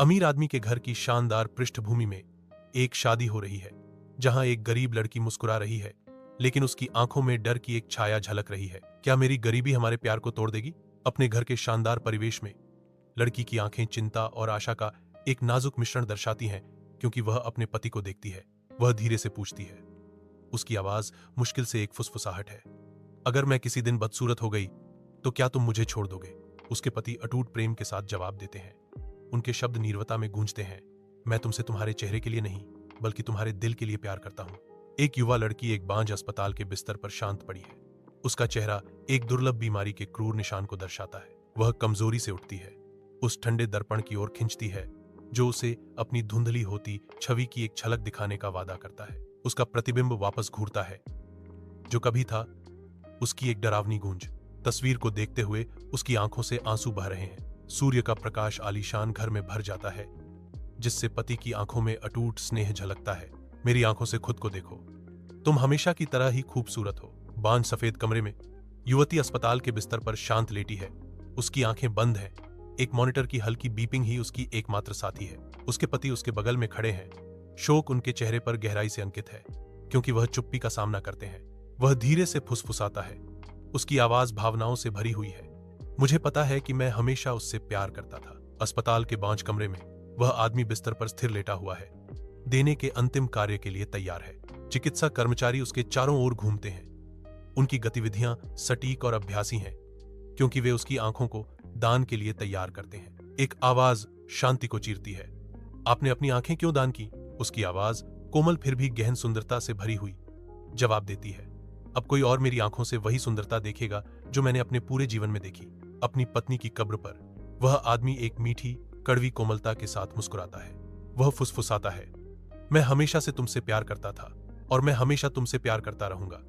अमीर आदमी के घर की शानदार पृष्ठभूमि में एक शादी हो रही है, जहां एक गरीब लड़की मुस्कुरा रही है, लेकिन उसकी आंखों में डर की एक छाया झलक रही है। क्या मेरी गरीबी हमारे प्यार को तोड़ देगी? अपने घर के शानदार परिवेश में लड़की की आंखें चिंता और आशा का एक नाजुक मिश्रण दर्शाती हैं, क्योंकि वह अपने पति को देखती है। वह धीरे से पूछती है, उसकी आवाज मुश्किल से एक फुसफुसाहट है, अगर मैं किसी दिन बदसूरत हो गई तो क्या तुम मुझे छोड़ दोगे? उसके पति अटूट प्रेम के साथ जवाब देते हैं। उनके शब्द नीरवता में गूंजते हैं, मैं तुमसे तुम्हारे चेहरे के लिए नहीं, बल्कि तुम्हारे दिल के लिए प्यार करता हूं। एक युवा लड़की एक बांझ अस्पताल के बिस्तर पर शांत पड़ी है। उसका चेहरा एक दुर्लभ बीमारी के क्रूर निशान को दर्शाता है। वह कमजोरी से उठती है, उस ठंडे दर्पण की ओर खिंचती है जो उसे अपनी धुंधली होती छवि की एक झलक दिखाने का वादा करता है। उसका प्रतिबिंब वापस घूरता है, जो कभी था उसकी एक डरावनी गूंज। तस्वीर को देखते हुए उसकी आंखों से आंसू बह रहे हैं। सूर्य का प्रकाश आलीशान घर में भर जाता है, जिससे पति की आंखों में अटूट स्नेह झलकता है। मेरी आंखों से खुद को देखो, तुम हमेशा की तरह ही खूबसूरत हो। बांझ सफेद कमरे में युवती अस्पताल के बिस्तर पर शांत लेटी है। उसकी आंखें बंद हैं। एक मॉनिटर की हल्की बीपिंग ही उसकी एकमात्र साथी है। उसके पति उसके बगल में खड़े हैं। शोक उनके चेहरे पर गहराई से अंकित है, क्योंकि वह चुप्पी का सामना करते हैं। वह धीरे से फुसफुसाता है, उसकी आवाज भावनाओं से भरी हुई है, मुझे पता है कि मैं हमेशा उससे प्यार करता था। अस्पताल के बांझ कमरे में वह आदमी बिस्तर पर स्थिर लेटा हुआ है, देने के अंतिम कार्य के लिए तैयार है। चिकित्सा कर्मचारी उसके चारों ओर घूमते हैं। उनकी गतिविधियां सटीक और अभ्यासी हैं, क्योंकि वे उसकी आंखों को दान के लिए तैयार करते हैं। एक आवाज शांति को चीरती है, आपने अपनी आंखें क्यों दान की? उसकी आवाज कोमल फिर भी गहन सुंदरता से भरी हुई जवाब देती है, अब कोई और मेरी आंखों से वही सुंदरता देखेगा जो मैंने अपने पूरे जीवन में देखी। अपनी पत्नी की कब्र पर वह आदमी एक मीठी कड़वी कोमलता के साथ मुस्कुराता है। वह फुसफुसाता है, मैं हमेशा से तुमसे प्यार करता था और मैं हमेशा तुमसे प्यार करता रहूंगा।